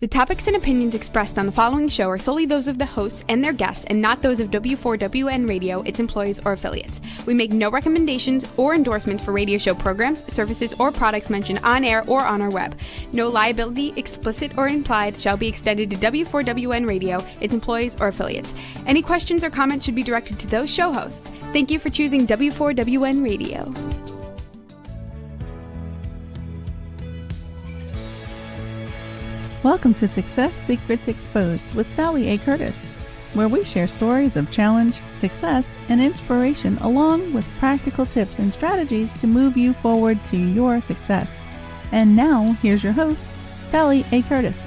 The topics and opinions expressed on the following show are solely those of the hosts and their guests and not those of W4WN Radio, its employees, or affiliates. We make no recommendations or endorsements for radio show programs, services, or products mentioned on air or on our web. No liability, explicit or implied, shall be extended to W4WN Radio, its employees, or affiliates. Any questions or comments should be directed to those show hosts. Thank you for choosing W4WN Radio. Welcome to Success Secrets Exposed with Sally A. Curtis, where we share stories of challenge, success, and inspiration along with practical tips and strategies to move you forward to your success. And now, here's your host, Sally A. Curtis.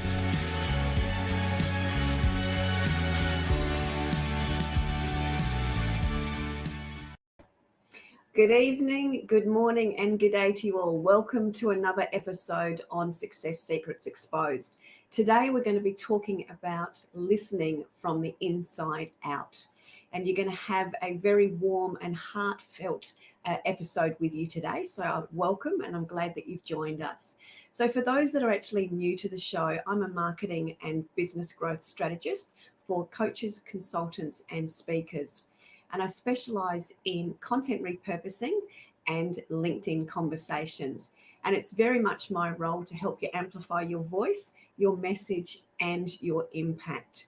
Good evening, good morning, and good day to you all. Welcome to another episode on Success Secrets Exposed. Today we're going to be talking about listening from the inside out. And you're going to have a very warm and heartfelt episode with you today. So welcome, and I'm glad that you've joined us. So for those that are actually new to the show, I'm a marketing and business growth strategist for coaches, consultants, and speakers. And I specialize in content repurposing and LinkedIn conversations. And it's very much my role to help you amplify your voice, your message, and your impact.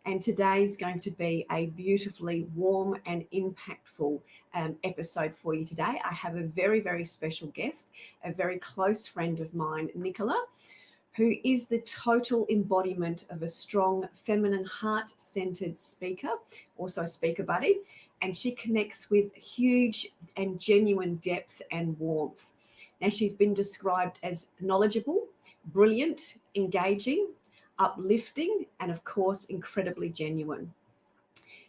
And today is going to be a beautifully warm and impactful episode for you today. I have a very, very special guest, a very close friend of mine, Nicola, who is the total embodiment of a strong, feminine, heart-centered speaker, also a speaker buddy, and she connects with huge and genuine depth and warmth. Now, she's been described as knowledgeable, brilliant, engaging, uplifting, and of course, incredibly genuine.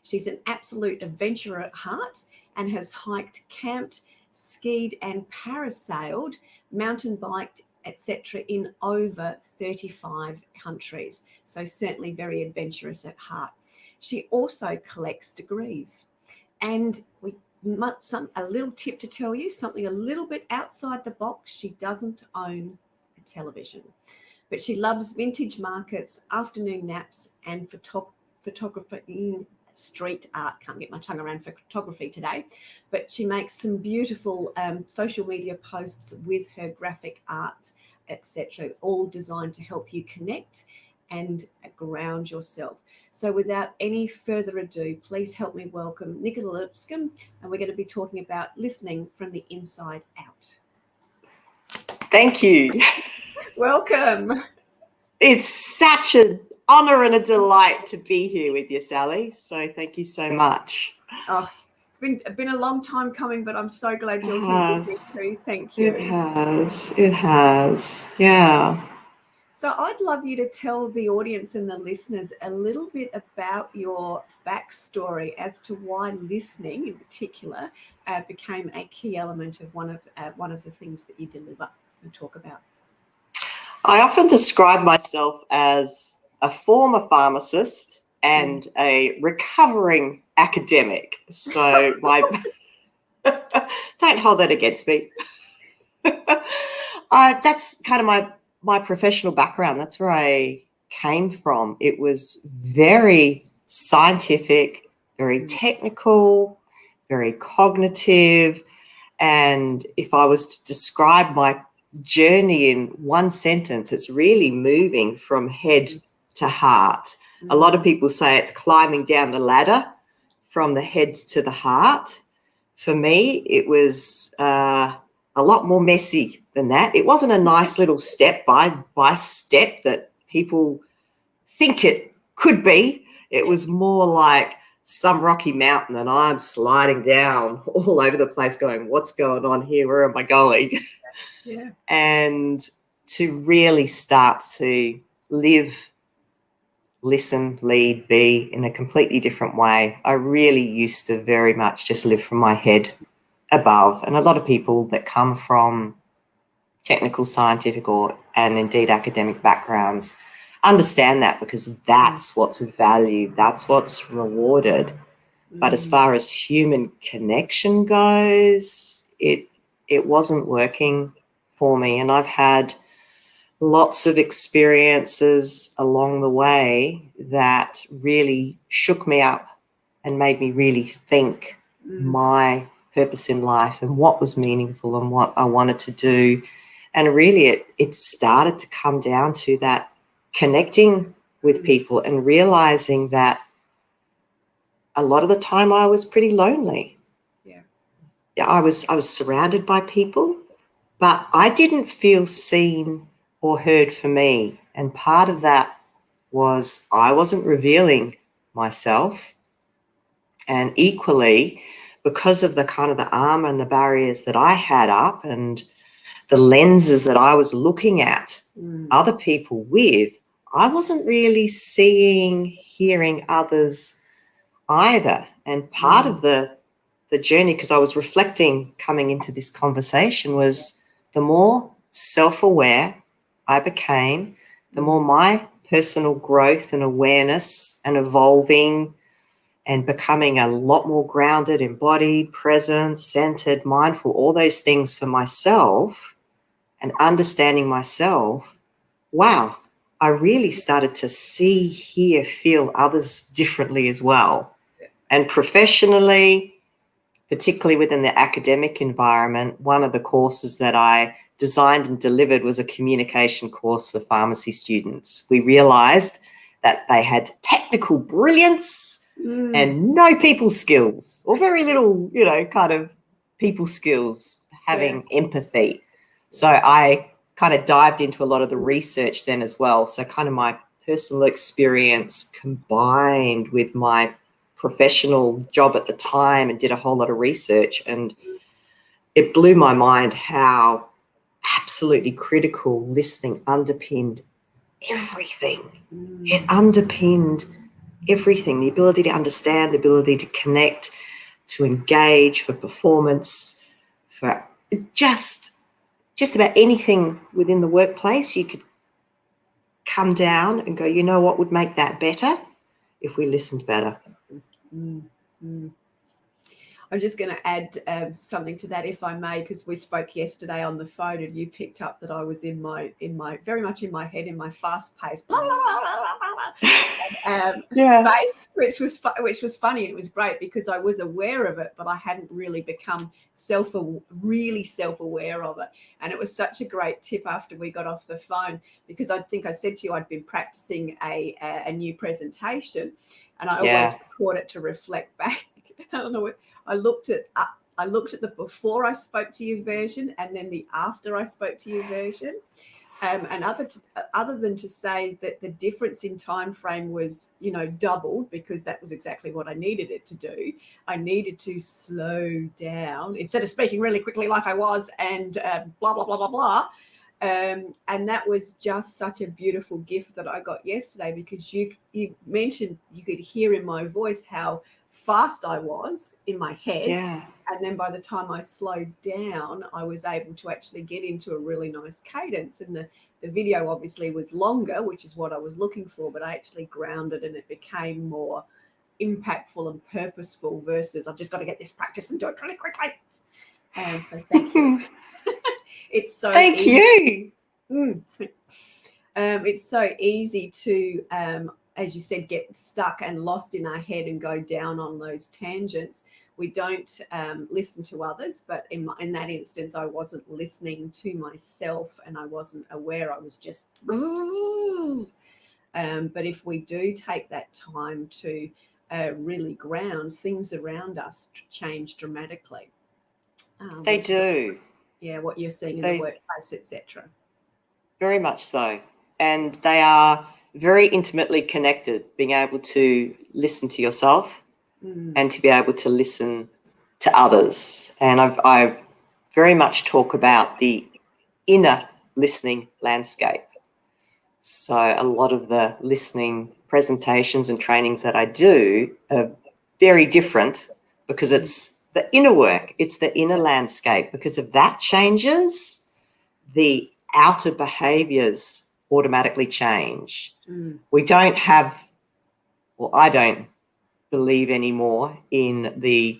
She's an absolute adventurer at heart and has hiked, camped, skied, and parasailed, mountain biked, etc. in over 35 countries. So certainly very adventurous at heart. She also collects degrees. And a little tip to tell you, something a little bit outside the box, she doesn't own a television. But she loves vintage markets, afternoon naps, and photography, street art. Can't get my tongue around photography today, but she makes some beautiful social media posts with her graphic art, etc., all designed to help you connect and ground yourself. So without any further ado, please help me welcome Nicola Lipscomb, and we're going to be talking about listening from the inside out. Thank you. Welcome. It's such an honor and a delight to be here with you, Sally. So thank you so much. Oh, it's been a long time coming, but I'm so glad you're here with me too. Thank you. It has. Yeah. So I'd love you to tell the audience and the listeners a little bit about your backstory as to why listening in particular became a key element of one of the things that you deliver and talk about. I often describe myself as a former pharmacist and a recovering academic. So don't hold that against me. That's kind of my professional background. That's where I came from. It was very scientific, very technical, very cognitive. And if I was to describe my journey in one sentence, it's really moving from head to heart. A lot of people say it's climbing down the ladder from the head to the heart. For me, it was a lot more messy than that. It wasn't a nice little step by step that people think it could be. It was more like some rocky mountain and I'm sliding down all over the place going, what's going on here? Where am I going? Yeah. And to really start to live, listen, lead, be in a completely different way. I really used to very much just live from my head above. And a lot of people that come from technical, scientific, and indeed academic backgrounds understand that, because that's what's valued, that's what's rewarded. But as far as human connection goes, it wasn't working for me. And I've had lots of experiences along the way that really shook me up and made me really think my purpose in life and what was meaningful and what I wanted to do. And really it started to come down to that connecting with people and realizing that a lot of the time I was pretty lonely. Yeah, I was surrounded by people, but I didn't feel seen or heard for me. And part of that was I wasn't revealing myself. And equally, because of the kind of the armor and the barriers that I had up and the lenses that I was looking at other people with, I wasn't really seeing, hearing others either. And part of the journey, because I was reflecting coming into this conversation, was the more self-aware I became, the more my personal growth and awareness and evolving and becoming a lot more grounded, embodied, present, centered, mindful, all those things for myself and understanding myself. Wow, I really started to see, hear, feel others differently as well. And professionally, particularly within the academic environment, one of the courses that I designed and delivered was a communication course for pharmacy students. We realized that they had technical brilliance and no people skills, or very little, kind of people skills, having empathy. So I kind of dived into a lot of the research then as well. So kind of my personal experience combined with my professional job at the time and did a whole lot of research, and it blew my mind how absolutely critical listening underpinned everything. It underpinned everything, the ability to understand, the ability to connect, to engage, for performance, for just about anything within the workplace. You could come down and go, you know what would make that better if we listened better. I'm just going to add something to that, if I may, because we spoke yesterday on the phone, and you picked up that I was in my very much in my head, in my fast-paced space, which was funny. It was great because I was aware of it, but I hadn't really become really self-aware of it. And it was such a great tip after we got off the phone, because I think I said to you I'd been practicing a new presentation, and I always record it to reflect back. I don't know. I looked at the before I spoke to you version and then the after I spoke to you version, and other than to say that the difference in time frame was doubled, because that was exactly what I needed it to do. I needed to slow down instead of speaking really quickly like I was and blah blah blah blah blah. And that was just such a beautiful gift that I got yesterday, because you mentioned you could hear in my voice how fast I was in my head. And then by the time I slowed down, I was able to actually get into a really nice cadence. And the video obviously was longer, which is what I was looking for, but I actually grounded and it became more impactful and purposeful versus I've just got to get this practice and do it really quickly. And so thank you. It's so thank easy. It's so easy to as you said, get stuck and lost in our head and go down on those tangents. We don't listen to others, but in that instance, I wasn't listening to myself and I wasn't aware. I was just, but if we do take that time to really ground, things around us change dramatically. They do. What you're seeing in the workplace, etc. Very much so. And they are very intimately connected, being able to listen to yourself and to be able to listen to others. And I very much talk about the inner listening landscape. So a lot of the listening presentations and trainings that I do are very different, because it's the inner work, it's the inner landscape. Because if that changes, the outer behaviours automatically change. We don't have, well, I don't believe anymore in the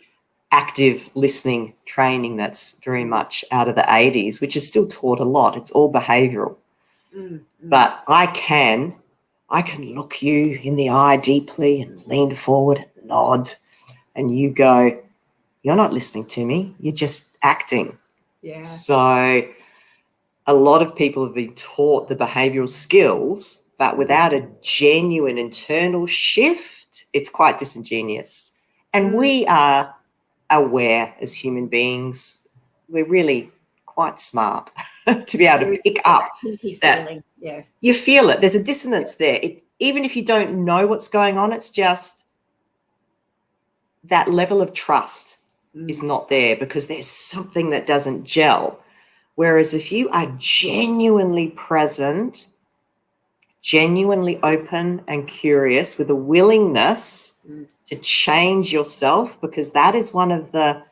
active listening training that's very much out of the 80s, which is still taught a lot. It's all behavioural. But I can look you in the eye deeply and lean forward and nod, and you go, you're not listening to me, you're just acting. Yeah. So a lot of people have been taught the behavioural skills, but without a genuine internal shift, it's quite disingenuous. And we are aware as human beings. We're really quite smart to be able to pick up that feeling. Yeah. You feel it. There's a dissonance there. Even if you don't know what's going on, it's just that level of trust is not there because there's something that doesn't gel. Whereas if you are genuinely present, genuinely open and curious with a willingness to change yourself, because that is one of the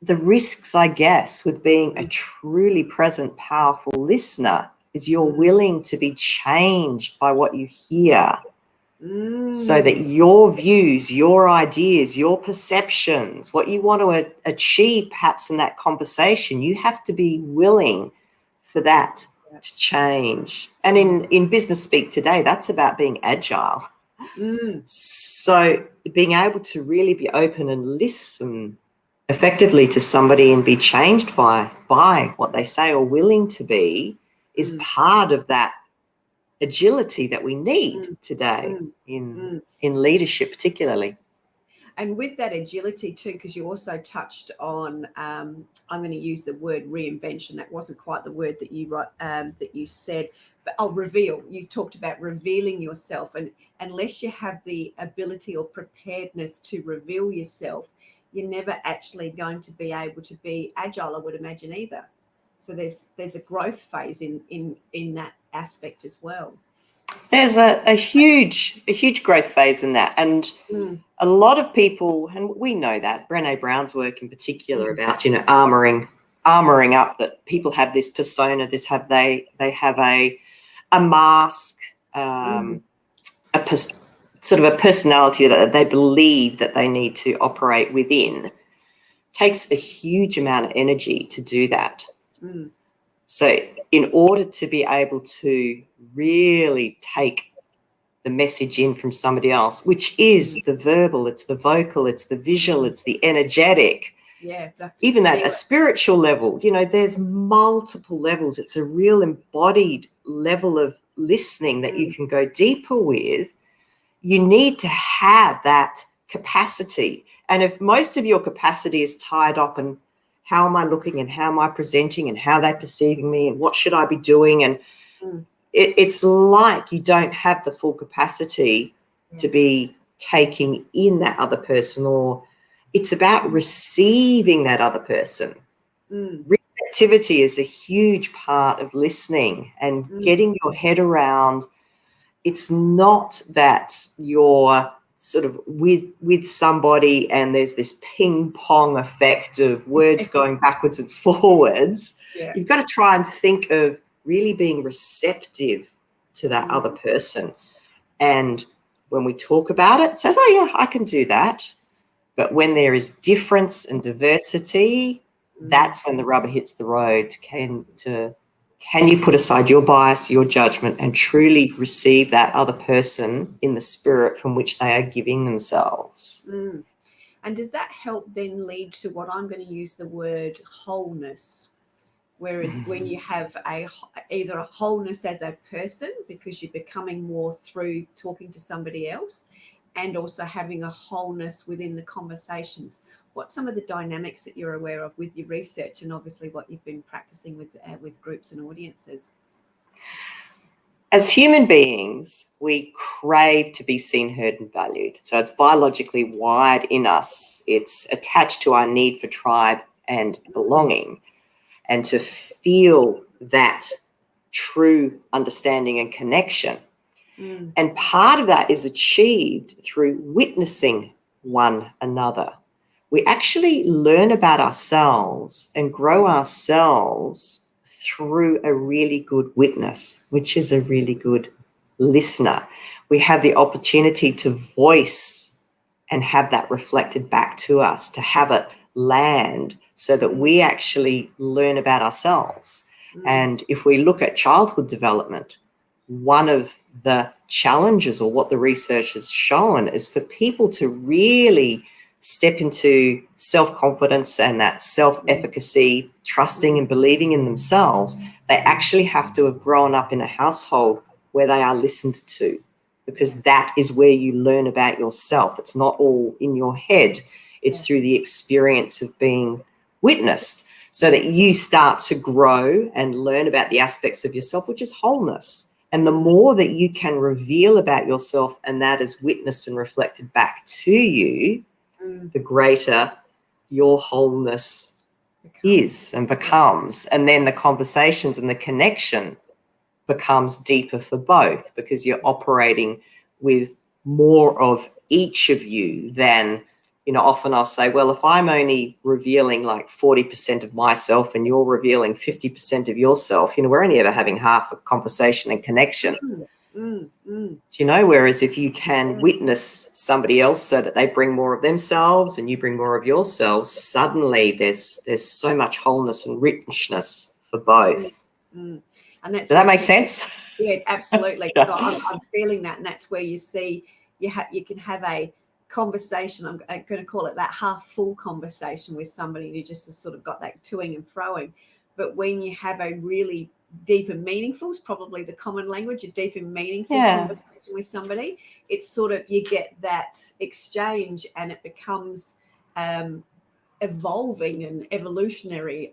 risks, I guess, with being a truly present, powerful listener, is you're willing to be changed by what you hear. So that your views, your ideas, your perceptions, what you want to achieve perhaps in that conversation, you have to be willing for that to change. And in business speak today, that's about being agile. So being able to really be open and listen effectively to somebody and be changed by what they say or willing to be is part of that agility that we need today in leadership particularly. And with that agility too, because you also touched on, I'm going to use the word reinvention. That wasn't quite the word that you said, but I'll reveal. You talked about revealing yourself, and unless you have the ability or preparedness to reveal yourself, you're never actually going to be able to be agile, I would imagine, either. So there's a growth phase in that aspect as well. There's a huge growth phase in that, and a lot of people, and we know that Brené Brown's work in particular about armoring up, that people have this persona, they have a mask, sort of a personality that they believe that they need to operate within. Takes a huge amount of energy to do that. So in order to be able to really take the message in from somebody else, which is the verbal, it's the vocal, it's the visual, it's the energetic, even at a spiritual level, there's multiple levels. It's a real embodied level of listening that you can go deeper with. You need to have that capacity. And if most of your capacity is tied up in how am I looking and how am I presenting and how they're perceiving me and what should I be doing, and it's like you don't have the full capacity to be taking in that other person, or it's about receiving that other person. Receptivity is a huge part of listening and getting your head around. It's not that you're sort of with somebody and there's this ping pong effect of words going backwards and forwards. You've got to try and think of really being receptive to that other person. And when we talk about it says, oh yeah, I can do that. But when there is difference and diversity, that's when the rubber hits the road. Can you put aside your bias, your judgment, and truly receive that other person in the spirit from which they are giving themselves? And does that help then lead to what I'm going to use the word wholeness? Whereas when you have either a wholeness as a person, because you're becoming more through talking to somebody else, and also having a wholeness within the conversations. What's some of the dynamics that you're aware of with your research, and obviously what you've been practicing with groups and audiences? As human beings, we crave to be seen, heard, and valued. So it's biologically wired in us. It's attached to our need for tribe and belonging, and to feel that true understanding and connection. And part of that is achieved through witnessing one another. We actually learn about ourselves and grow ourselves through a really good witness, which is a really good listener. We have the opportunity to voice and have that reflected back to us, to have it land so that we actually learn about ourselves. And if we look at childhood development, one of the challenges, or what the research has shown, is for people to really step into self-confidence and that self-efficacy, trusting and believing in themselves, they actually have to have grown up in a household where they are listened to, because that is where you learn about yourself. It's not all in your head. It's through the experience of being witnessed, so that you start to grow and learn about the aspects of yourself, which is wholeness. And the more that you can reveal about yourself and that is witnessed and reflected back to you, the greater your wholeness is and becomes. And then the conversations and the connection becomes deeper for both, because you're operating with more of each of you than, often I'll say, well, if I'm only revealing like 40% of myself and you're revealing 50% of yourself, we're only ever having half a conversation and connection. Whereas if you can witness somebody else so that they bring more of themselves and you bring more of yourselves, suddenly there's so much wholeness and richness for both. And that's, does that make sense? Yeah, absolutely. So I'm feeling that, and that's where you see you can have a conversation. I'm going to call it that half full conversation with somebody, and you just sort of got that toing and froing. But when you have a really deep and meaningful, is probably the common language, a deep and meaningful conversation with somebody, it's sort of, you get that exchange and it becomes evolving and evolutionary.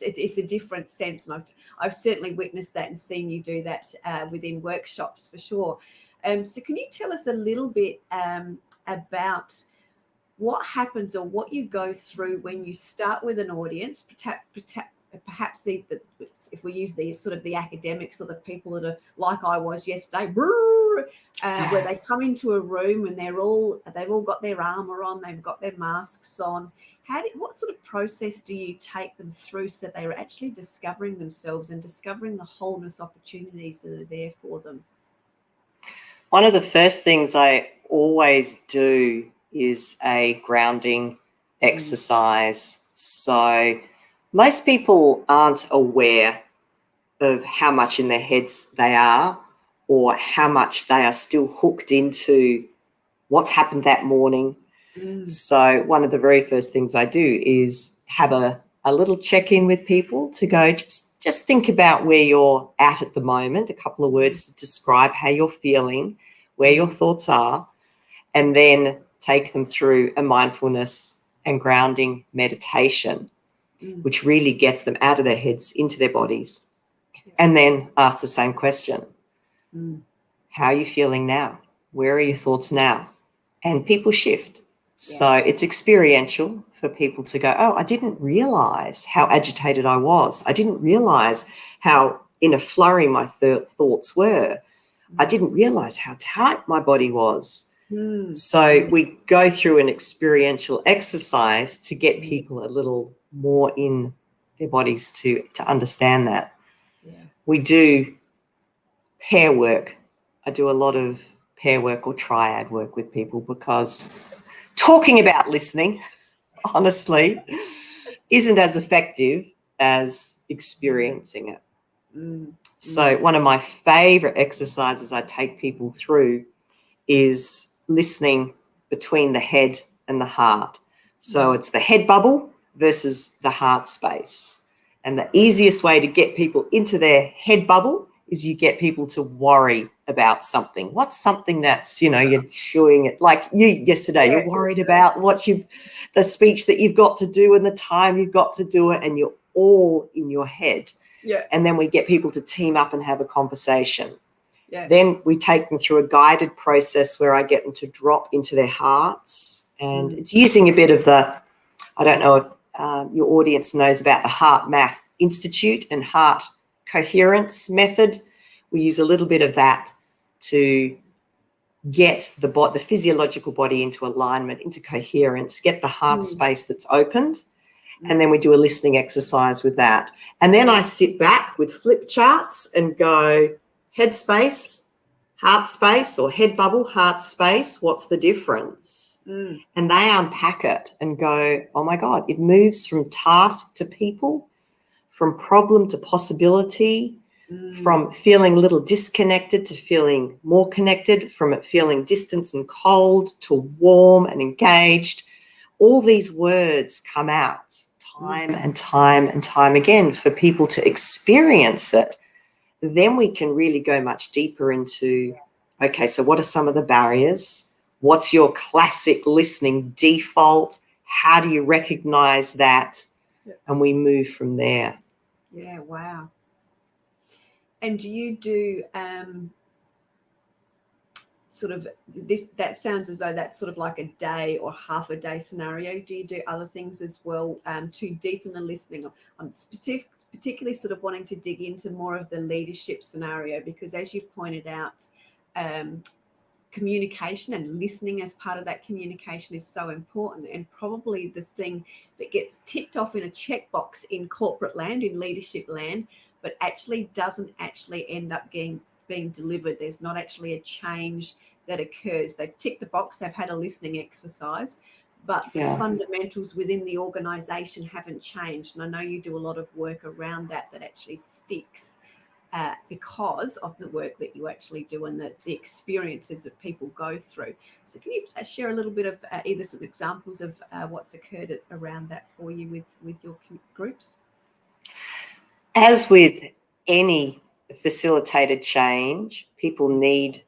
It's a different sense, and I've certainly witnessed that and seen you do that within workshops for sure. So can you tell us a little bit about what happens or what you go through when you start with an audience, perhaps if we use the sort of the academics or the people that are like I was yesterday, where they come into a room and they've all got their armor on, they've got their masks on. What sort of process do you take them through so they're actually discovering themselves and discovering the wholeness opportunities that are there for them? One of the first things I always do is a grounding exercise. So most people aren't aware of how much in their heads they are, or how much they are still hooked into what's happened that morning. So one of the very first things I do is have a little check-in with people to go, just think about where you're at the moment, a couple of words to describe how you're feeling, where your thoughts are, and then take them through a mindfulness and grounding meditation, which really gets them out of their heads into their bodies, and then ask the same question. How are you feeling now? Where are your thoughts now? And people shift. So it's experiential for people to go, oh, I didn't realize how agitated I was. I didn't realize how in a flurry my thoughts were. I didn't realize how tight my body was. So we go through an experiential exercise to get people a little more in their bodies to understand that. We do pair work. I do a lot of pair work or triad work with people, because talking about listening, honestly, isn't as effective as experiencing it. So one of my favorite exercises I take people through is listening between the head and the heart. So it's the head bubble versus the heart space. And the easiest way to get people into their head bubble is you get people to worry about something. What's something that's, you're chewing it, like you yesterday, you're worried about the speech that you've got to do and the time you've got to do it, and you're all in your head. And then we get people to team up and have a conversation. Then we take them through a guided process where I get them to drop into their hearts, and it's using a bit of I don't know if your audience knows about the Heart Math Institute and Heart Coherence method. We use a little bit of that to get the physiological body into alignment, into coherence, get the heart space that's opened, and then we do a listening exercise with that. And then I sit back with flip charts and go, head space, heart space, or head bubble, heart space, what's the difference? And they unpack it and go, oh my God, it moves from task to people, from problem to possibility, from feeling a little disconnected to feeling more connected, from it feeling distant and cold to warm and engaged. All these words come out time and time and time again for people to experience it. Then we can really go much deeper into, okay, so what are some of the barriers? What's your classic listening default? How do you recognize that? And we move from there. Yeah, wow. And do you do sort of this, that sounds as though that's sort of like a day or half a day scenario. Do you do other things as well to deepen the listening? I'm particularly sort of wanting to dig into more of the leadership scenario, because as you pointed out, communication and listening as part of that communication is so important, and probably the thing that gets ticked off in a checkbox in corporate land, in leadership land, but actually doesn't actually end up being delivered. There's not actually a change that occurs. They've ticked the box, they've had a listening exercise, but the fundamentals within the organization haven't changed. And I know you do a lot of work around that actually sticks because of the work that you actually do and the experiences that people go through. So can you share a little bit of either some examples of what's occurred around that for you with your groups? As with any facilitated change, people need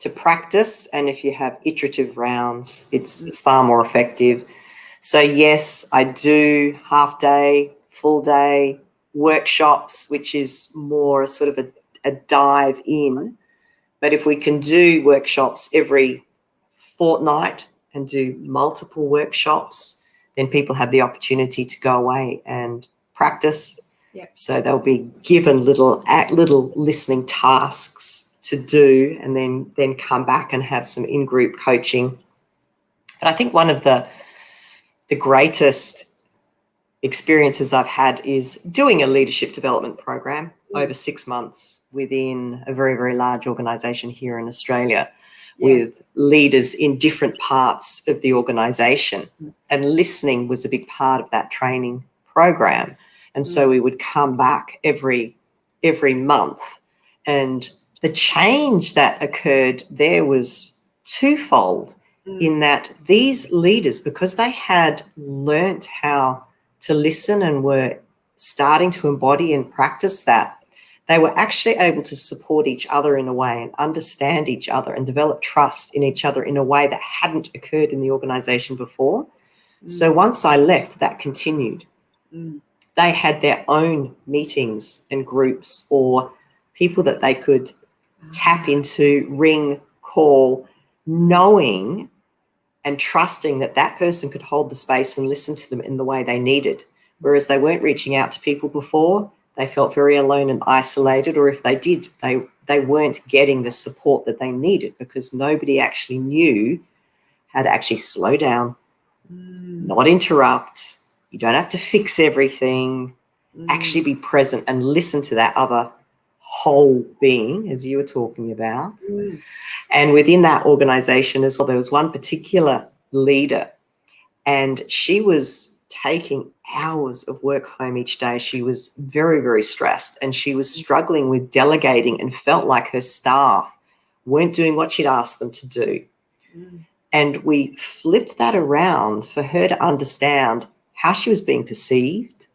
to practice, and if you have iterative rounds, it's far more effective. So yes, I do half day, full day workshops, which is more sort of a dive in. But if we can do workshops every fortnight and do multiple workshops, then people have the opportunity to go away and practice. So they'll be given little listening tasks to do, and then come back and have some in-group coaching. But I think one of the greatest experiences I've had is doing a leadership development program over 6 months within a very, very large organisation here in Australia with leaders in different parts of the organisation. And listening was a big part of that training program. And so we would come back every month, and the change that occurred there was twofold in that these leaders, because they had learnt how to listen and were starting to embody and practice that, they were actually able to support each other in a way and understand each other and develop trust in each other in a way that hadn't occurred in the organisation before. So once I left, that continued. They had their own meetings and groups, or people that they could tap into, ring, call, knowing and trusting that that person could hold the space and listen to them in the way they needed. Whereas they weren't reaching out to people before, they felt very alone and isolated, or if they did, they weren't getting the support that they needed because nobody actually knew how to actually slow down, not interrupt. You don't have to fix everything. Actually be present and listen to that other whole being, as you were talking about. And within that organisation as well, there was one particular leader, and she was taking hours of work home each day. She was very, very stressed, and she was struggling with delegating and felt like her staff weren't doing what she'd asked them to do. And we flipped that around for her to understand how she was being perceived,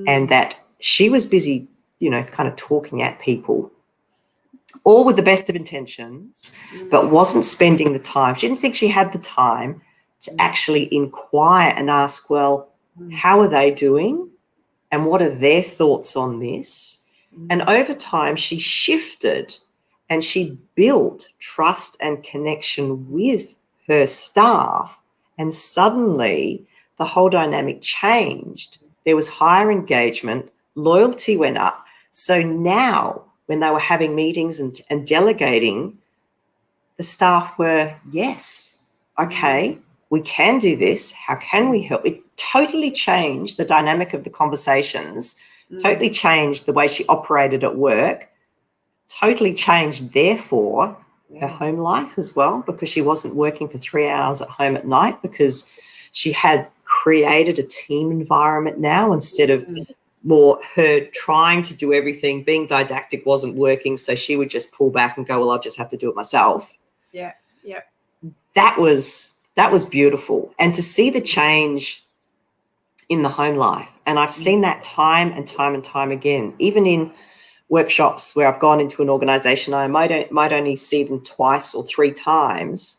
and that she was busy, kind of talking at people, all with the best of intentions, but wasn't spending the time. She didn't think she had the time to actually inquire and ask, well, how are they doing? And what are their thoughts on this? And over time, she shifted and she built trust and connection with her staff. And suddenly the whole dynamic changed. There was higher engagement, loyalty went up. So now when they were having meetings and delegating, the staff were, yes, okay, we can do this. How can we help? It totally changed the dynamic of the conversations, totally changed the way she operated at work, totally changed, therefore, her home life as well, because she wasn't working for 3 hours at home at night, because she had created a team environment now instead of more her trying to do everything. Being didactic wasn't working, so she would just pull back and go, well, I'll just have to do it myself. Yeah. That was beautiful. And to see the change in the home life, and I've seen that time and time again, even in workshops where I've gone into an organisation, I might only see them twice or three times.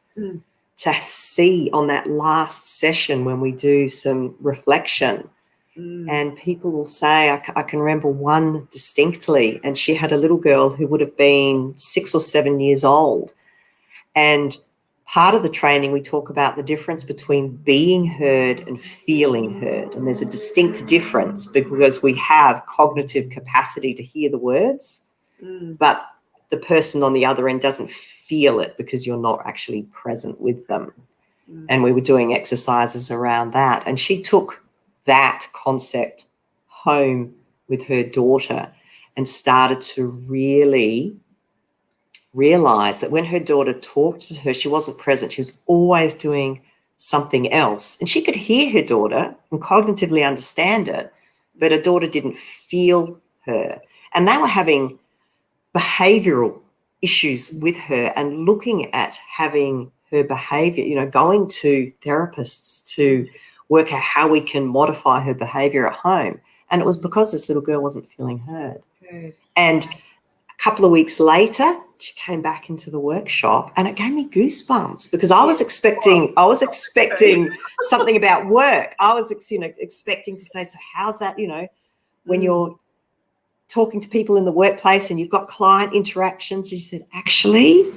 To see on that last session when we do some reflection, and people will say, I can remember one distinctly, and she had a little girl who would have been 6 or 7 years old. And part of the training, we talk about the difference between being heard and feeling heard. And there's a distinct difference because we have cognitive capacity to hear the words, but the person on the other end doesn't feel it because you're not actually present with them. And we were doing exercises around that. And she took that concept home with her daughter and started to really realize that when her daughter talked to her, she wasn't present. She was always doing something else. And she could hear her daughter and cognitively understand it, but her daughter didn't feel her. And they were having behavioral issues with her and looking at having her behavior, going to therapists to work out how we can modify her behavior at home. And it was because this little girl wasn't feeling heard. And a couple of weeks later, she came back into the workshop, and it gave me goosebumps because I was expecting something about work. I was expecting to say, so how's that, when you're talking to people in the workplace and you've got client interactions. She said, actually,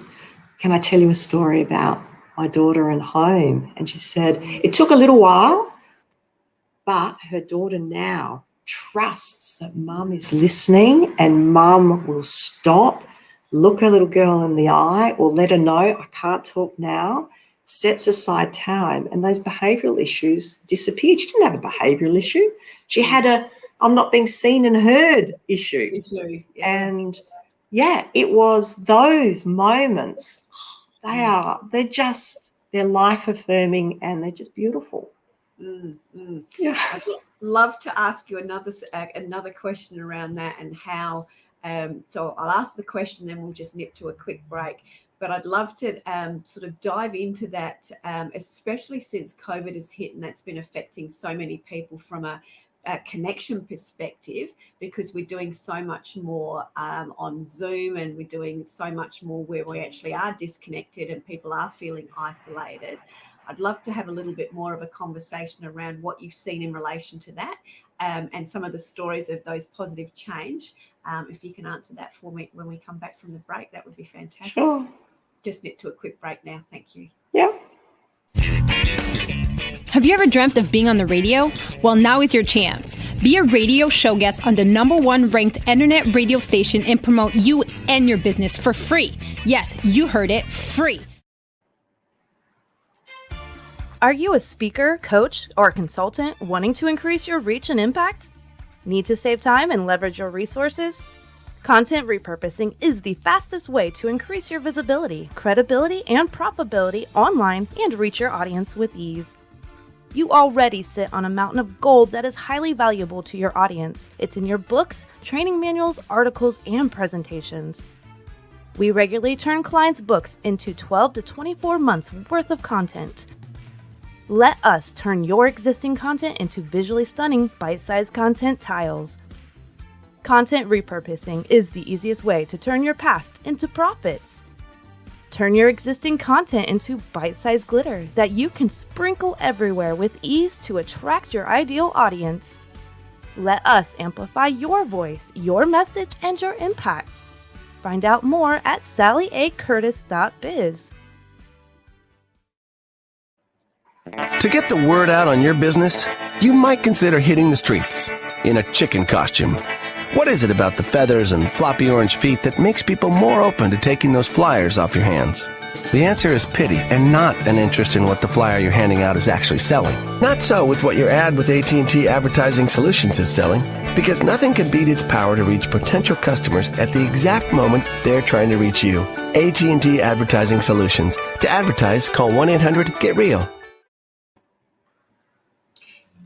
can I tell you a story about my daughter and home? And she said, it took a little while, but her daughter now trusts that mum is listening and mum will stop, look her little girl in the eye or let her know, I can't talk now, sets aside time, and those behavioural issues disappeared. She didn't have a behavioural issue. She had a I'm not being seen and heard issue. And it was those moments. They're life affirming and they're just beautiful. Yeah. I'd love to ask you another question around that and how, so I'll ask the question then we'll just nip to a quick break. But I'd love to sort of dive into that, especially since COVID has hit and that's been affecting so many people from a connection perspective, because we're doing so much more on Zoom and we're doing so much more where we actually are disconnected and people are feeling isolated. I'd love to have a little bit more of a conversation around what you've seen in relation to that and some of the stories of those positive change. If you can answer that for me when we come back from the break, that would be fantastic. Sure. Just nip to a quick break now. Thank you. Yeah. Have you ever dreamt of being on the radio? Well, now is your chance. Be a radio show guest on the #1 ranked internet radio station and promote you and your business for free. Yes, you heard it, free. Are you a speaker, coach, or consultant wanting to increase your reach and impact? Need to save time and leverage your resources? Content repurposing is the fastest way to increase your visibility, credibility, and profitability online and reach your audience with ease. You already sit on a mountain of gold that is highly valuable to your audience. It's in your books, training manuals, articles, and presentations. We regularly turn clients' books into 12 to 24 months worth of content. Let us turn your existing content into visually stunning, bite-sized content tiles. Content repurposing is the easiest way to turn your past into profits. Turn your existing content into bite-sized glitter that you can sprinkle everywhere with ease to attract your ideal audience. Let us amplify your voice, your message, and your impact. Find out more at sallyacurtis.biz. To get the word out on your business, you might consider hitting the streets in a chicken costume. What is it about the feathers and floppy orange feet that makes people more open to taking those flyers off your hands? The answer is pity and not an interest in what the flyer you're handing out is actually selling. Not so with what your ad with AT&T Advertising Solutions is selling, because nothing can beat its power to reach potential customers at the exact moment they're trying to reach you. AT&T Advertising Solutions. To advertise, call 1-800-GET-REAL.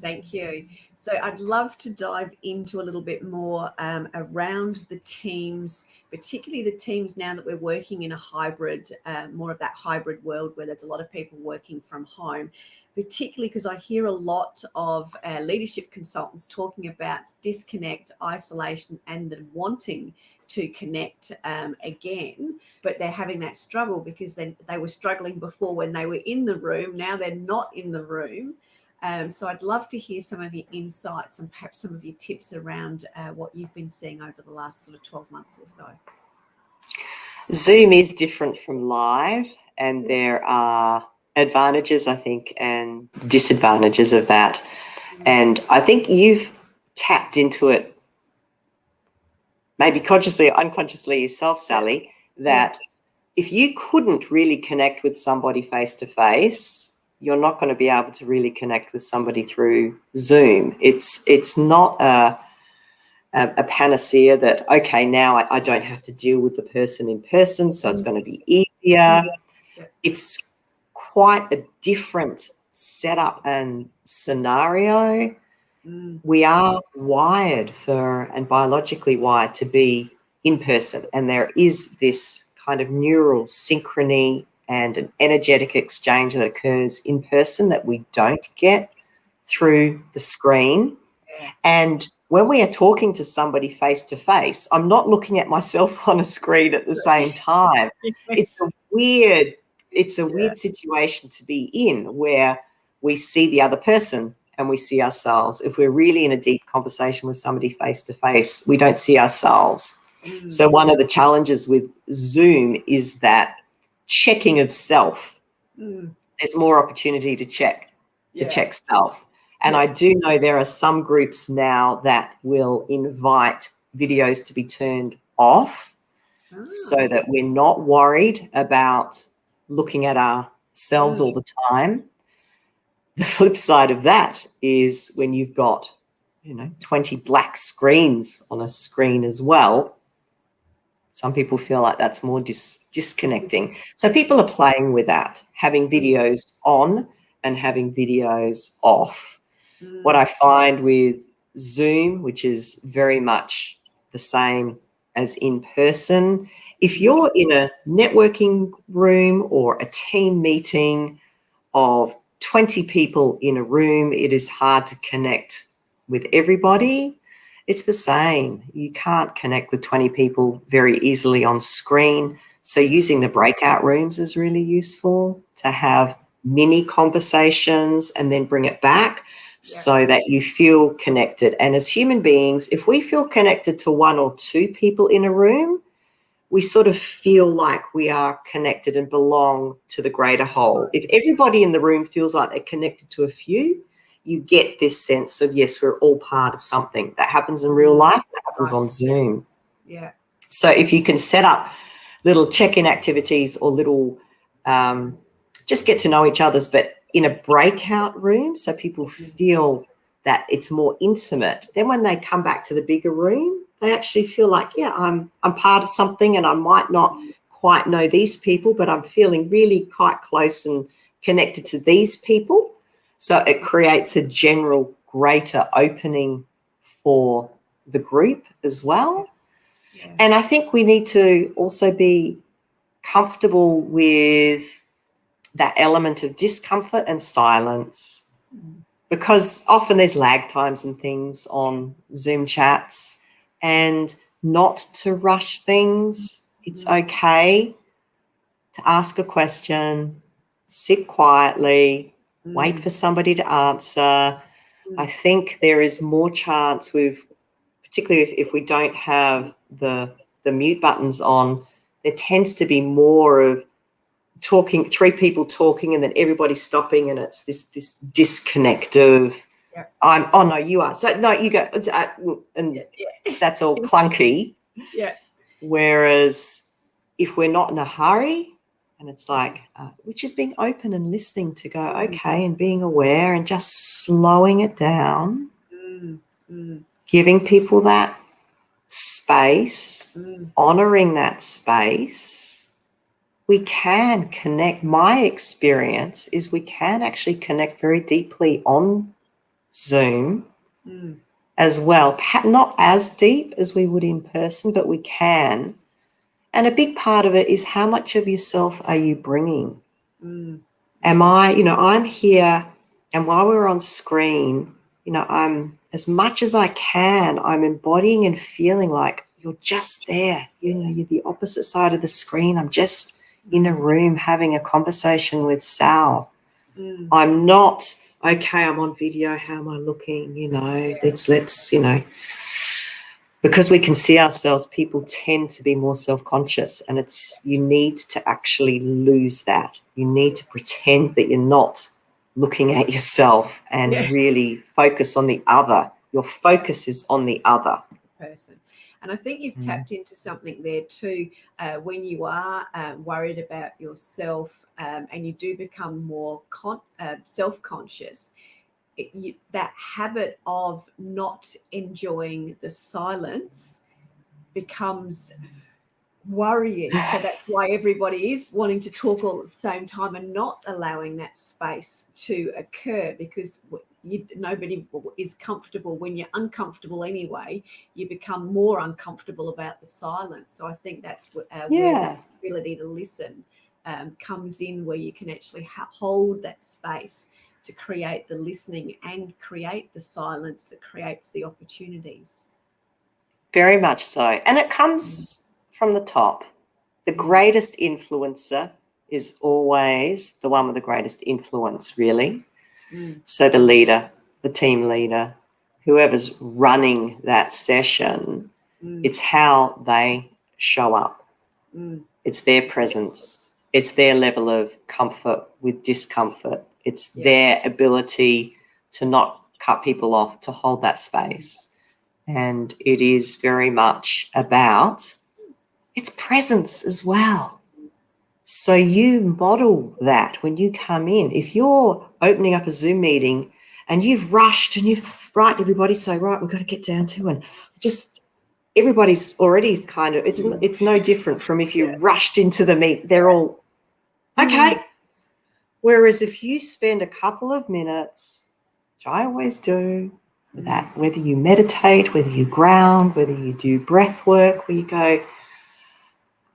Thank you. So I'd love to dive into a little bit more around the teams, particularly the teams now that we're working in a hybrid, more of that hybrid world where there's a lot of people working from home, particularly because I hear a lot of leadership consultants talking about disconnect, isolation, and the wanting to connect again, but they're having that struggle because they were struggling before when they were in the room. Now they're not in the room. So I'd love to hear some of your insights and perhaps some of your tips around what you've been seeing over the last sort of 12 months or so. Zoom is different from live, and there are advantages, I think, and disadvantages of that. And I think you've tapped into it, maybe consciously or unconsciously yourself, Sally, that if you couldn't really connect with somebody face-to-face, you're not going to be able to really connect with somebody through Zoom. It's not a panacea that, okay, now I don't have to deal with the person in person, so it's going to be easier. It's quite a different setup and scenario. We are wired for, and biologically wired to be in person, and there is this kind of neural synchrony and an energetic exchange that occurs in person that we don't get through the screen. And when we are talking to somebody face to face, I'm not looking at myself on a screen at the same time. It's a weird situation to be in, where we see the other person and we see ourselves. If we're really in a deep conversation with somebody face to face, we don't see ourselves. So one of the challenges with Zoom is that checking of self. There's more opportunity to check self. And I do know there are some groups now that will invite videos to be turned off so that we're not worried about looking at ourselves all the time. The flip side of that is when you've got, 20 black screens on a screen as well, some people feel like that's more disconnecting. So people are playing with that, having videos on and having videos off. What I find with Zoom, which is very much the same as in person, if you're in a networking room or a team meeting of 20 people in a room, it is hard to connect with everybody. It's the same. You can't connect with 20 people very easily on screen. So using the breakout rooms is really useful to have mini conversations and then bring it back so that you feel connected. And as human beings, if we feel connected to one or two people in a room, we sort of feel like we are connected and belong to the greater whole. If everybody in the room feels like they're connected to a few, you get this sense of, yes, we're all part of something. That happens in real life, that happens on Zoom. Yeah. So if you can set up little check-in activities or little just get to know each other's, but in a breakout room so people feel that it's more intimate, then when they come back to the bigger room, they actually feel like, yeah, I'm part of something, and I might not quite know these people, but I'm feeling really quite close and connected to these people. So it creates a general greater opening for the group as well. Yeah. And I think we need to also be comfortable with that element of discomfort and silence, because often there's lag times and things on Zoom chats, and not to rush things. It's okay to ask a question, sit quietly, wait for somebody to answer. I think there is more chance with, particularly if we don't have the mute buttons on, there tends to be more of talking, three people talking and then everybody stopping, and it's this disconnect of no, you are. So no, you go. And that's all clunky. Yeah. Whereas if we're not in a hurry, and it's like, which is being open and listening to go, okay, and being aware and just slowing it down, giving people that space, honoring that space, we can connect. My experience is we can actually connect very deeply on Zoom Mm. as well. Not as deep as we would in person, but we can. And a big part of it is how much of yourself are you bringing? Mm. I'm here, and while we're on screen, I'm, as much as I can, I'm embodying and feeling like you're just there. You're the opposite side of the screen. I'm just in a room having a conversation with Sal. Mm. I'm not, okay, I'm on video. How am I looking? Let's because we can see ourselves, people tend to be more self-conscious, and you need to actually lose that. You need to pretend that you're not looking at yourself and really focus on the other. Your focus is on the other person. And I think you've tapped into something there too, when you are worried about yourself, and you do become more self-conscious. That habit of not enjoying the silence becomes worrying. So that's why everybody is wanting to talk all at the same time and not allowing that space to occur, because nobody is comfortable. When you're uncomfortable anyway, you become more uncomfortable about the silence. So I think that's where that ability to listen comes in, where you can actually hold that space to create the listening and create the silence that creates the opportunities. Very much so. And it comes from the top. The greatest influencer is always the one with the greatest influence, really. So the leader, the team leader, whoever's running that session, it's how they show up. It's their presence. It's their level of comfort with discomfort. It's their ability to not cut people off, to hold that space. And it is very much about its presence as well. So you model that when you come in. If you're opening up a Zoom meeting and you've rushed and right, everybody say, right, we've got to get down to, and just everybody's already kind of, it's no different from if you rushed into the meet. They're all, okay. Whereas if you spend a couple of minutes, which I always do, that whether you meditate, whether you ground, whether you do breath work, where you go,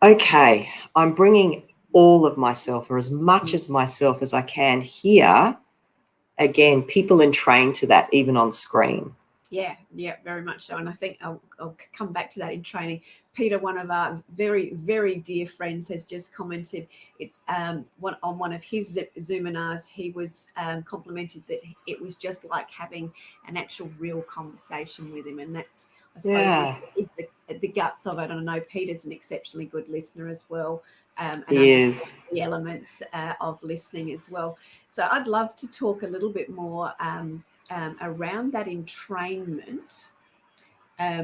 okay, I'm bringing all of myself, or as much as myself as I can here. Again, people entrain to that even on screen. Yeah, very much so. And I think I'll come back to that in training. Peter, one of our very, very dear friends, has just commented. It's on one of his Zoominars, he was complimented that it was just like having an actual real conversation with him. And that's, I suppose, is the guts of it. And I know Peter's an exceptionally good listener as well. And understands the elements of listening as well. So I'd love to talk a little bit more around that entrainment,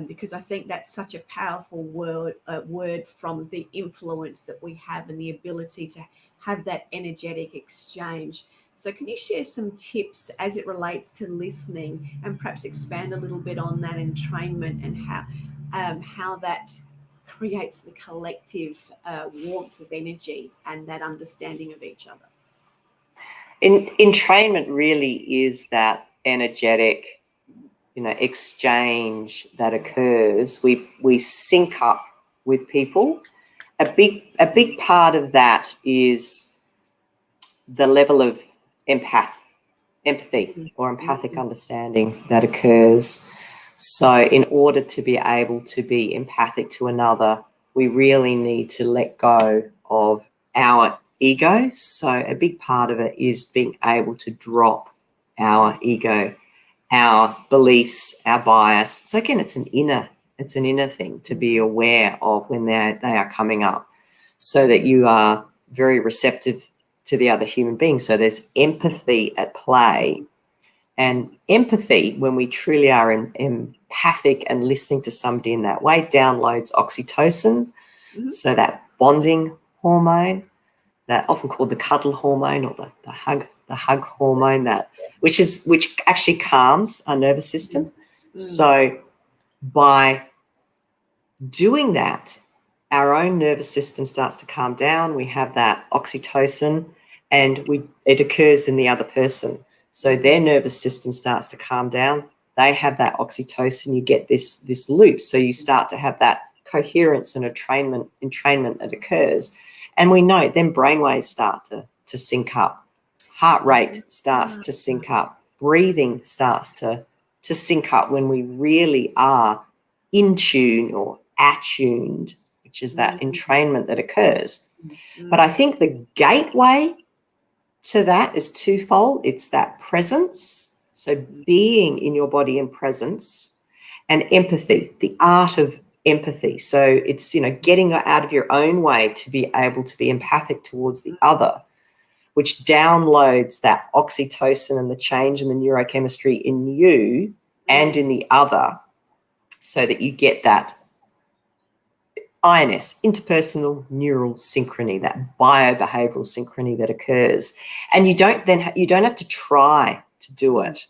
because I think that's such a powerful word from the influence that we have and the ability to have that energetic exchange. So can you share some tips as it relates to listening, and perhaps expand a little bit on that entrainment and how that creates the collective warmth of energy and that understanding of each other? Entrainment really is that energetic, exchange that occurs. We sync up with people. A big part of that is the level of empathy or empathic understanding that occurs. So in order to be able to be empathic to another, we really need to let go of our ego. So a big part of it is being able to drop our ego, our beliefs, our bias. So again, it's an inner thing to be aware of when they are coming up, so that you are very receptive to the other human being. So there's empathy at play. And empathy, when we truly are empathic and listening to somebody in that way, downloads oxytocin. So that bonding hormone, that often called the cuddle hormone, or the hug hormone, which actually calms our nervous system. So by doing that, our own nervous system starts to calm down. We have that oxytocin, and it occurs in the other person. So their nervous system starts to calm down. They have that oxytocin. You get this loop. So you start to have that coherence and entrainment that occurs. And we know then brainwaves start to sync up. Heart rate starts to sync up. Breathing starts to sync up when we really are in tune or attuned, which is that entrainment that occurs. But I think the gateway to that is twofold. It's that presence, so being in your body in presence, and empathy, the art of empathy. So it's, getting out of your own way to be able to be empathic towards the other, which downloads that oxytocin and the change in the neurochemistry in you and in the other, so that you get that INS, interpersonal neural synchrony, that biobehavioral synchrony that occurs. And you don't have to try to do it.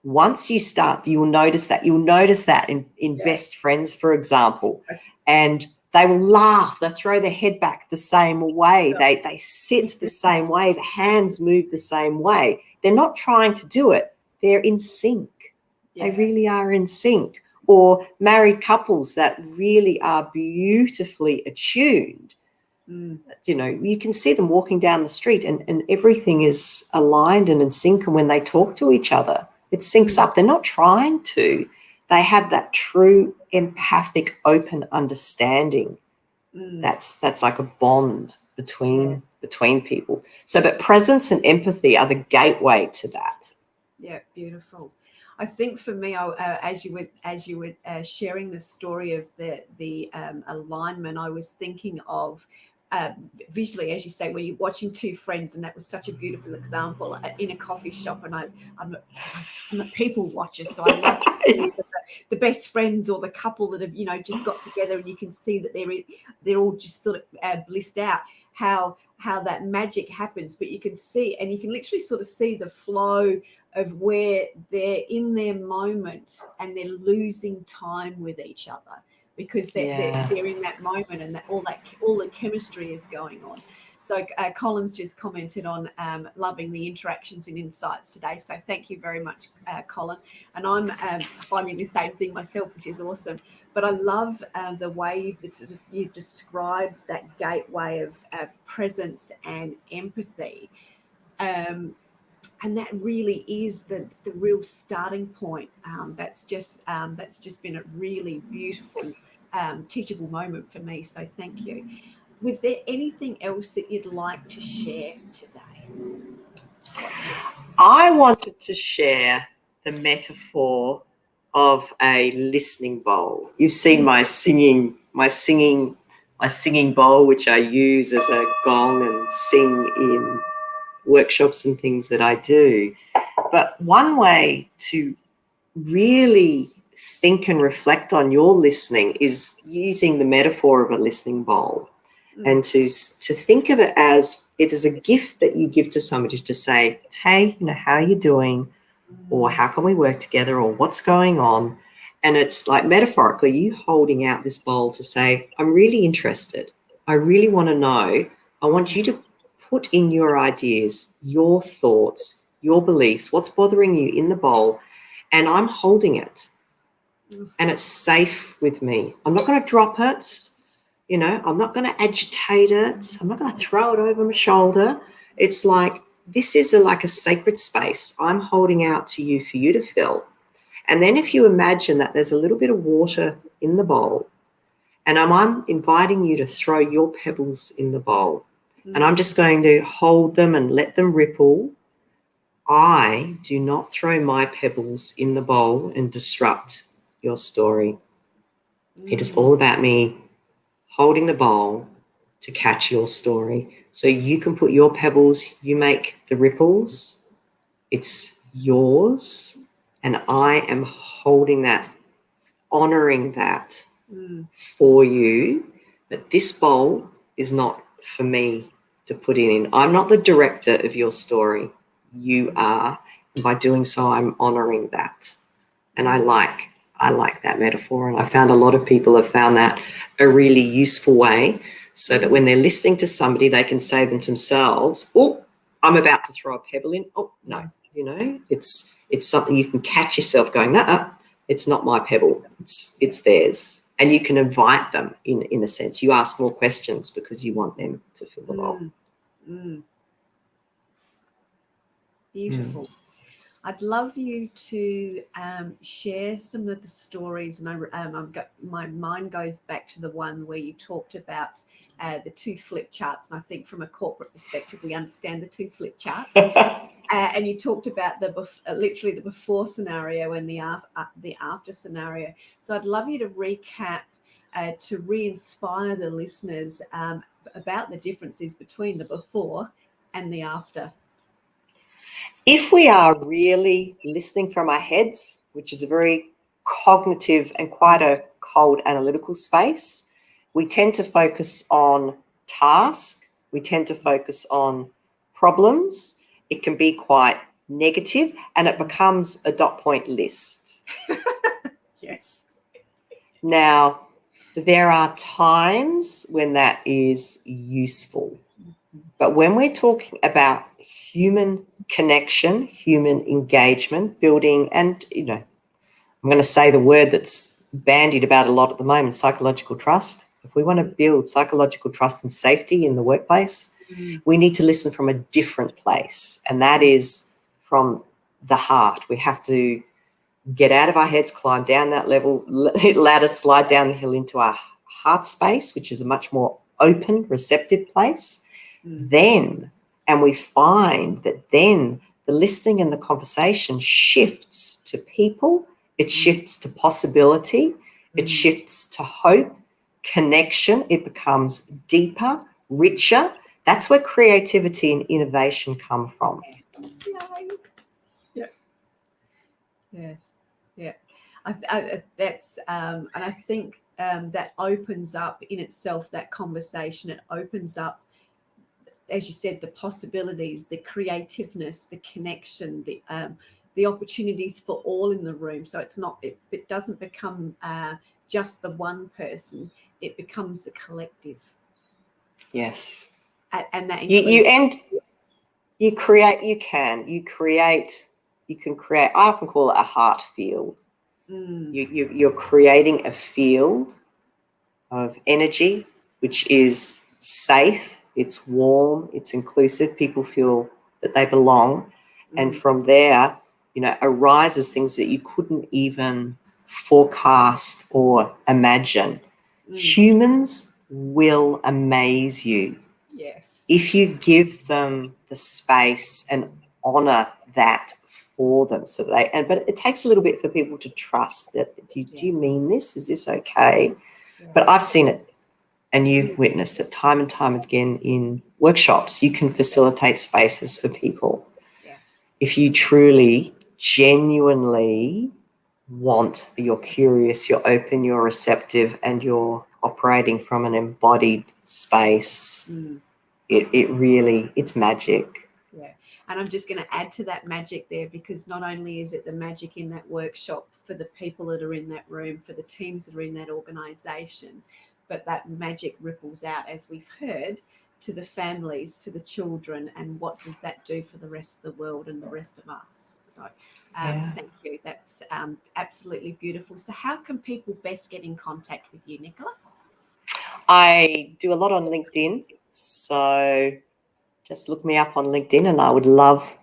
Once you start, you'll notice that. You'll notice that in best friends, for example, and they will laugh. They'll throw their head back the same way. They sit the same way. The hands move the same way. They're not trying to do it. They're in sync. They really are in sync. Or married couples that really are beautifully attuned. You can see them walking down the street and everything is aligned and in sync. And when they talk to each other, it syncs up. They're not trying to. They have that true empathic, open understanding. That's like a bond between people. So, but presence and empathy are the gateway to that. Yeah, beautiful. I think for me, as you were sharing the story of the alignment, I was thinking of visually, as you say, when you're watching two friends, and that was such a beautiful example in a coffee shop. And I'm a people watcher, so I love the best friends or the couple that have just got together, and you can see that they're all just sort of blissed out. How that magic happens, but you can literally sort of see the flow of where they're in their moment and they're losing time with each other because they're in that moment, and all the chemistry is going on. So Colin's just commented on loving the interactions and insights today. So thank you very much, Colin. And I'm finding the same thing myself, which is awesome. But I love the way you've described that gateway of presence and empathy. And that really is the real starting point. That's just been a really beautiful teachable moment for me. So thank you. Was there anything else that you'd like to share today? I wanted to share the metaphor of a listening bowl. You've seen my singing bowl, which I use as a gong and sing in workshops and things that I do. But one way to really think and reflect on your listening is using the metaphor of a listening bowl, and to think of it as a gift that you give to somebody to say, hey, how are you doing? Or how can we work together? Or what's going on? And it's like metaphorically you holding out this bowl to say, I'm really interested. I really want to know. I want you to put in your ideas, your thoughts, your beliefs, what's bothering you in the bowl, and I'm holding it. And it's safe with me. I'm not going to drop it. I'm not going to agitate it. I'm not going to throw it over my shoulder. It's like, this is like a sacred space I'm holding out to you for you to fill. And then if you imagine that there's a little bit of water in the bowl, and I'm inviting you to throw your pebbles in the bowl, and I'm just going to hold them and let them ripple. I do not throw my pebbles in the bowl and disrupt your story. It is all about me holding the bowl to catch your story. So you can put your pebbles, you make the ripples, it's yours, and I am holding that, honoring that for you. But this bowl is not for me to put in. I'm not the director of your story. You are. And by doing so, I'm honoring that. And I like that metaphor. And I found a lot of people have found that a really useful way, so that when they're listening to somebody, they can say them to themselves, oh, I'm about to throw a pebble in. Oh, no, You know, it's something you can catch yourself going, nah, it's not my pebble, it's theirs. And you can invite them in a sense. You ask more questions because you want them to fill the role. Beautiful. I'd love you to share some of the stories, and my mind goes back to the one where you talked about the two flip charts. And I think from a corporate perspective, we understand the two flip charts. And you talked about literally the before scenario and the after scenario. So I'd love you to recap to re-inspire the listeners about the differences between the before and the after. If we are really listening from our heads, which is a very cognitive and quite a cold analytical space, we tend to focus on task. We tend to focus on problems. It can be quite negative, and it becomes a dot point list. Yes. Now, there are times when that is useful. But when we're talking about human connection, human engagement, building, and, you know, I'm going to say the word that's bandied about a lot at the moment, psychological trust. If we want to build psychological trust and safety in the workplace, we need to listen from a different place, and that is from the heart. We have to get out of our heads, climb down that ladder, slide down the hill into our heart space, which is a much more open, receptive place. And we find that then the listening and the conversation shifts to people, it shifts to possibility, it shifts to hope, connection, it becomes deeper, richer. That's where creativity and innovation come from. Yeah. That's and I think that opens up in itself, that conversation. It opens up, as you said, the possibilities, the creativeness, the connection, the opportunities for all in the room. So it's not, it doesn't become just the one person. It becomes the collective. Yes. And that you can create. I often call it a heart field. You're creating a field of energy which is safe, it's warm, it's inclusive. People feel that they belong, and from there, you know, arises things that you couldn't even forecast or imagine. Humans will amaze you. Yes. If you give them the space and honor that for them, but it takes a little bit for people to trust that. Do you mean this? Is this okay? Yeah. But I've seen it, and you've witnessed it time and time again in workshops. You can facilitate spaces for people. Yeah. If you truly, genuinely you're curious, you're open, you're receptive, and you're operating from an embodied space. It's magic. Yeah. And I'm just going to add to that magic there, because not only is it the magic in that workshop for the people that are in that room, for the teams that are in that organisation, but that magic ripples out, as we've heard, to the families, to the children, and what does that do for the rest of the world and the rest of us? So thank you. That's absolutely beautiful. So how can people best get in contact with you, Nicola? I do a lot on LinkedIn, so just look me up on LinkedIn, and I would love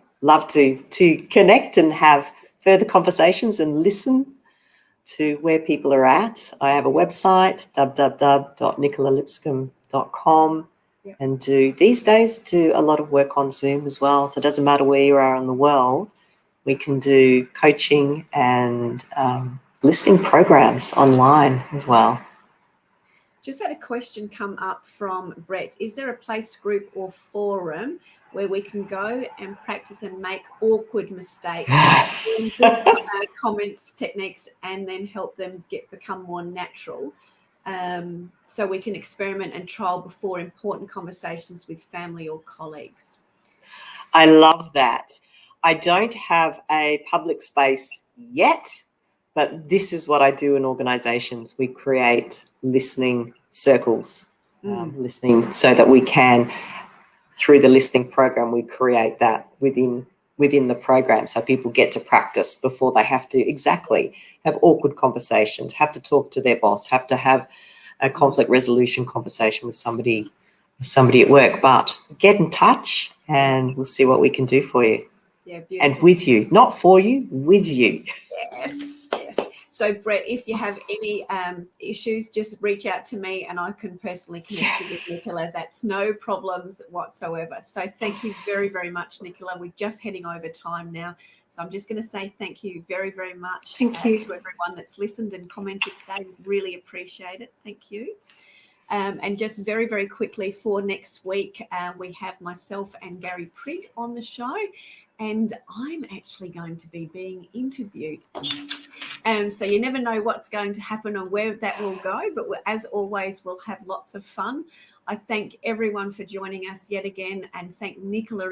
to connect and have further conversations and listen to where people are at. I have a website, www.nicolalipscomb.com, and these days do a lot of work on Zoom as well. So it doesn't matter where you are in the world, we can do coaching and listening programs online as well. Just had a question come up from Brett. Is there a place, group or forum where we can go and practice and make awkward mistakes, comments, techniques, and then help them become more natural, so we can experiment and trial before important conversations with family or colleagues? I love that. I don't have a public space yet, but this is what I do in organizations. We create listening circles, listening, so that we can, through the listening program, we create that within within the program, so people get to practice before they have to have awkward conversations, have to talk to their boss, have to have a conflict resolution conversation with somebody at work. But get in touch and we'll see what we can do for you. Yeah, beautiful. And with you, not for you, with you. Yes, yes. So, Brett, if you have any issues, just reach out to me and I can personally connect you with Nicola. That's no problems whatsoever. So thank you very, very much, Nicola. We're just heading over time now. So I'm just going to say thank you very, very much to everyone that's listened and commented today. Really appreciate it. Thank you. And just very, very quickly for next week, we have myself and Gary Prigg on the show. And I'm actually going to be being interviewed. So you never know what's going to happen or where that will go. But as always, we'll have lots of fun. I thank everyone for joining us yet again, and thank Nicola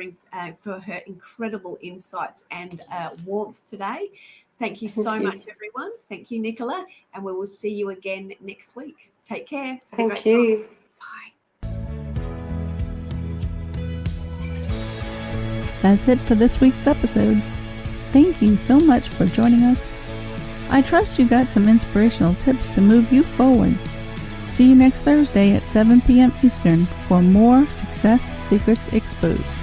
for her incredible insights and warmth today. Thank you so much, everyone. Thank you, Nicola. And we will see you again next week. Take care. Thank you. Bye. That's it for this week's episode. Thank you so much for joining us. I trust you got some inspirational tips to move you forward. See you next Thursday at 7 p.m. Eastern for more Success Secrets Exposed.